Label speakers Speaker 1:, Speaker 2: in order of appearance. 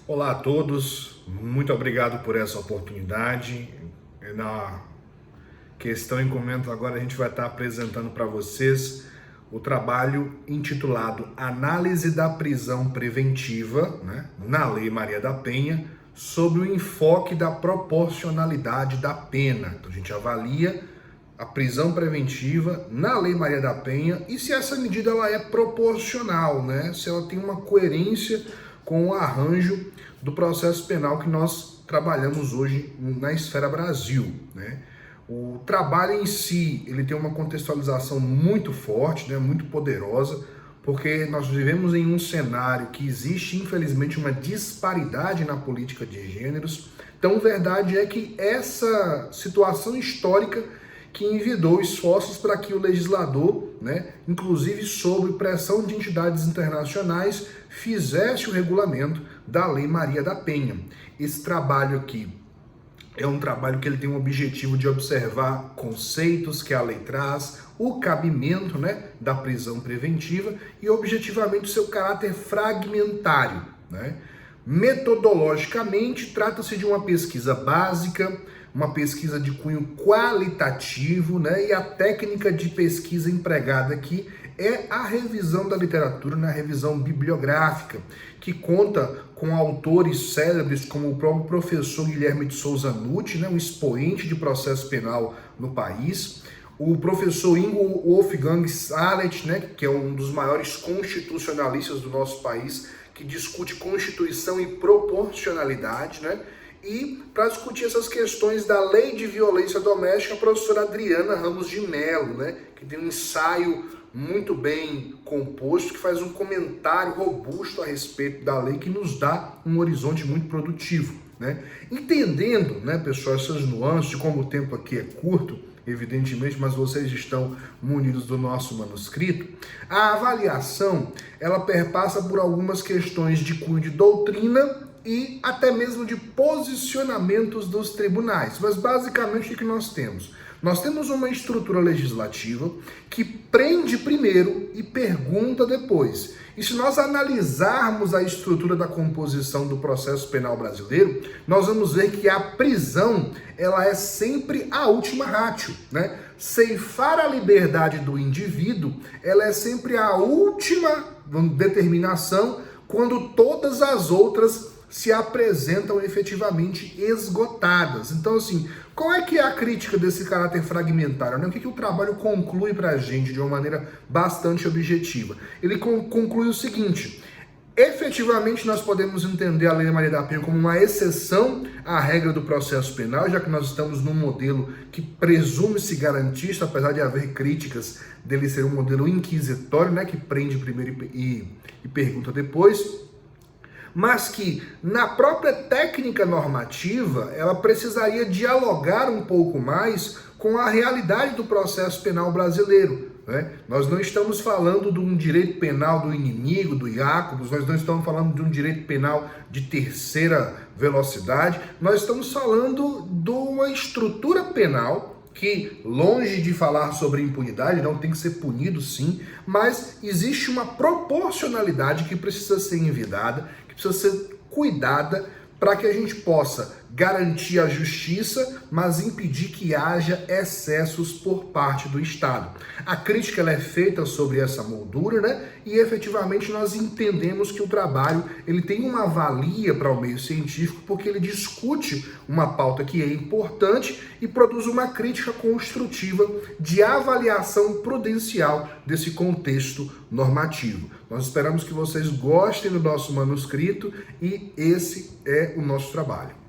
Speaker 1: Olá a todos, muito obrigado por essa oportunidade. Na questão em comento agora a gente vai estar apresentando para vocês o trabalho intitulado Análise da Prisão Preventiva, na Lei Maria da Penha, sobre o enfoque da proporcionalidade da pena. Então a gente avalia a prisão preventiva na Lei Maria da Penha e se essa medida ela é proporcional, se ela tem uma coerência com o arranjo do processo penal que nós trabalhamos hoje na esfera Brasil. O trabalho em si, ele tem uma contextualização muito forte, muito poderosa, porque nós vivemos em um cenário que existe, infelizmente, uma disparidade na política de gêneros. Então, verdade é que essa situação histórica que envidou esforços para que o legislador, inclusive sob pressão de entidades internacionais, fizesse o regulamento da Lei Maria da Penha. Esse trabalho aqui é um trabalho que ele tem o objetivo de observar conceitos que a lei traz, o cabimento da prisão preventiva e objetivamente o seu caráter fragmentário. Metodologicamente, trata-se de uma pesquisa básica, uma pesquisa de cunho qualitativo, e a técnica de pesquisa empregada aqui é a revisão da literatura, a revisão bibliográfica, que conta com autores célebres como o próprio professor Guilherme de Souza Nutti, um expoente de processo penal no país, o professor Ingo Wolfgang Sallet, que é um dos maiores constitucionalistas do nosso país, que discute Constituição e proporcionalidade, E para discutir essas questões da lei de violência doméstica, a professora Adriana Ramos de Mello, que tem um ensaio muito bem composto, que faz um comentário robusto a respeito da lei, que nos dá um horizonte muito produtivo. Entendendo, pessoal, essas nuances, de como o tempo aqui é curto, evidentemente, mas vocês estão munidos do nosso manuscrito, a avaliação, ela perpassa por algumas questões de cunho de doutrina e até mesmo de posicionamentos dos tribunais. Mas basicamente o que nós temos? Nós temos uma estrutura legislativa que prende primeiro e pergunta depois. E se nós analisarmos a estrutura da composição do processo penal brasileiro, nós vamos ver que a prisão, ela é sempre a última ratio, Ceifar a liberdade do indivíduo, ela é sempre a última determinação quando todas as outras se apresentam efetivamente esgotadas. Então, assim, qual é que é a crítica desse caráter fragmentário? O que o trabalho conclui para a gente de uma maneira bastante objetiva? Ele conclui o seguinte: efetivamente nós podemos entender a Lei Maria da Penha como uma exceção à regra do processo penal, já que nós estamos num modelo que presume-se garantista, apesar de haver críticas dele ser um modelo inquisitório, que prende primeiro e pergunta depois, mas que na própria técnica normativa ela precisaria dialogar um pouco mais com a realidade do processo penal brasileiro. Nós não estamos falando de um direito penal do inimigo, do Iácobos, nós não estamos falando de um direito penal de terceira velocidade, nós estamos falando de uma estrutura penal que, longe de falar sobre impunidade, não tem que ser punido sim, mas existe uma proporcionalidade que precisa ser envidada, que precisa ser cuidada para que a gente possa garantir a justiça, mas impedir que haja excessos por parte do Estado. A crítica ela é feita sobre essa moldura, e efetivamente nós entendemos que o trabalho ele tem uma valia para o meio científico, porque ele discute uma pauta que é importante e produz uma crítica construtiva de avaliação prudencial desse contexto normativo. Nós esperamos que vocês gostem do nosso manuscrito e esse é o nosso trabalho.